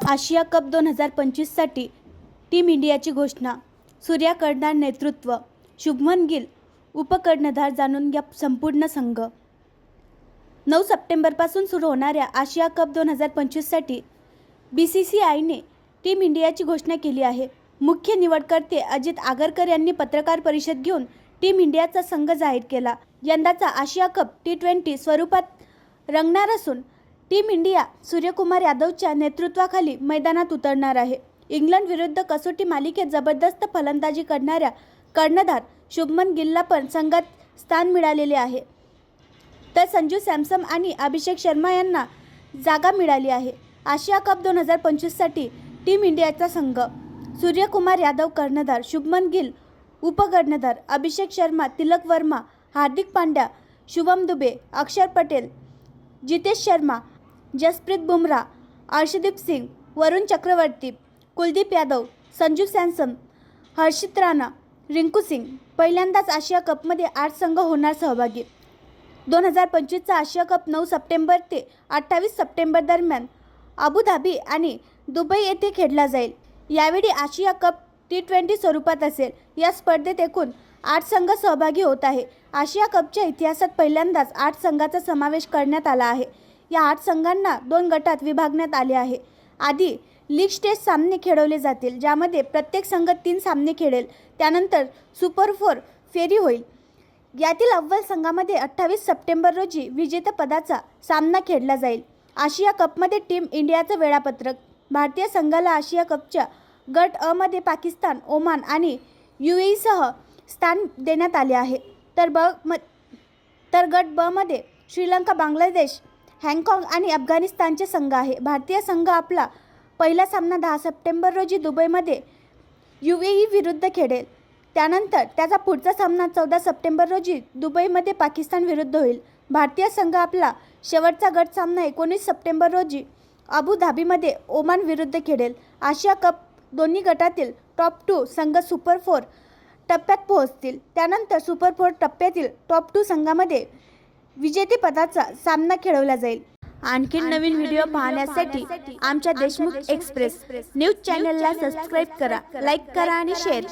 आशिया cup 2025साठी team इंडियाची घोषणा. सूर्या करणार नेतृत्व, शुभमन गिल उपकर्णधार. जाणून घ्या संपूर्ण संघ. 9 सप्टेंबरपासून सुरू होणाऱ्या आशिया कप 2025साठी BCCIने टीम इंडियाची घोषणा केली आहे. मुख्य निवडकर्ते अजित आगरकर यांनी पत्रकार परिषद घेऊन टीम इंडियाचा संघ जाहीर केला. यंदाचा आशिया कप T20 स्वरूपात रंगणार असून टीम इंडिया सूर्यकुमार यादवच्या नेतृत्वाखाली मैदानात उतरणार आहे. इंग्लंड विरुद्ध कसोटी मालिकेत जबरदस्त फलंदाजी करणाऱ्या कर्णधार शुभमन गिलला पण संघात स्थान मिळालेले आहे, तर संजू सॅमसन आणि अभिषेक शर्मा यांना जागा मिळाली आहे. आशिया कप 2025साठी टीम इंडियाचा संघ: सूर्यकुमार यादव कर्णधार, शुभमन गिल उपकर्णधार, अभिषेक शर्मा, तिलक वर्मा, हार्दिक पांड्या, शुभम दुबे, अक्षर पटेल, जितेश शर्मा, जसप्रीत बुमराह, अर्शदीप सिंग, वरुण चक्रवर्ती, कुलदीप यादव, संजू सॅमसन, हर्षित राणा, रिंकू सिंग. पहिल्यांदाच आशिया कपमध्ये 8 संघ होणार सहभागी. 2025चा आशिया कप 9 सप्टेंबर ते 28 सप्टेंबर दरम्यान अबुधाबी आणि दुबई येथे खेळला जाईल. यावेळी आशिया कप T20 स्वरूपात असेल. या स्पर्धेत एकूण 8 संघ सहभागी होत आहे. आशिया कपच्या इतिहासात पहिल्यांदाच 8 संघांचा समावेश करण्यात आला आहे. या 8 संघांना 2 गटात विभागण्यात आले आहे. आधी लीग स्टेज सामने खेळवले जातील, ज्यामध्ये प्रत्येक संघ 3 सामने खेळेल. त्यानंतर सुपर 4 फेरी होईल. यातील अव्वल संघामध्ये 28 सप्टेंबर रोजी विजेतेपदाचा सामना खेळला जाईल. आशिया कपमध्ये टीम इंडियाचं वेळापत्रक: भारतीय संघाला आशिया कपच्या गट अ मध्ये पाकिस्तान, ओमान आणि UAE सह स्थान देण्यात आले आहे. तर गट ब मध्ये श्रीलंका, बांगलादेश, हाँगकाँग आणि अफगाणिस्तानचे संघ आहे. भारतीय संघ आपला पहिला सामना 10 सप्टेंबर रोजी दुबईमध्ये UAE विरुद्ध खेळेल. त्यानंतर त्याचा पुढचा सामना 14 सप्टेंबर रोजी दुबईमध्ये पाकिस्तान विरुद्ध होईल. भारतीय संघ आपला शेवटचा गट सामना 19 सप्टेंबर रोजी अबुधाबीमध्ये ओमान विरुद्ध खेळेल. आशिया कप दोन्ही गटातील टॉप 2 संघ सुपर 4 टप्प्यात पोहोचतील. त्यानंतर सुपर 4 टप्प्यातील टॉप 2 संघांमध्ये विजेतेपदाचा सामना खेळवला जाईल. आणखी नवीन व्हिडिओ पाहण्यासाठी आमच्या देशमुख एक्सप्रेस न्यूज चॅनलला सबस्क्राईब करा, लाईक करा आणि शेअर करा.